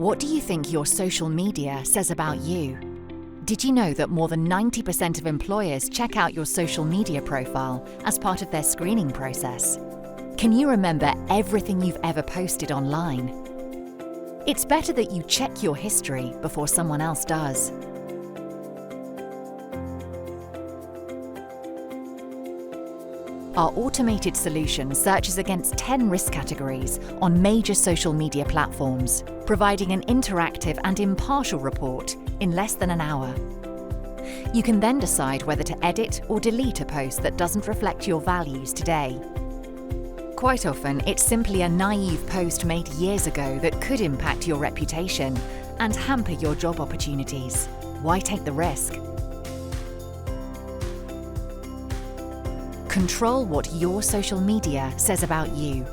What do you think your social media says about you? Did you know that more than 90% of employers check out your social media profile as part of their screening process? Can you remember everything you've ever posted online? It's better that you check your history before someone else does. Our automated solution searches against 10 risk categories on major social media platforms, providing an interactive and impartial report in less than an hour. You can then decide whether to edit or delete a post that doesn't reflect your values today. Quite often, it's simply a naive post made years ago that could impact your reputation and hamper your job opportunities. Why take the risk? Control what your social media says about you.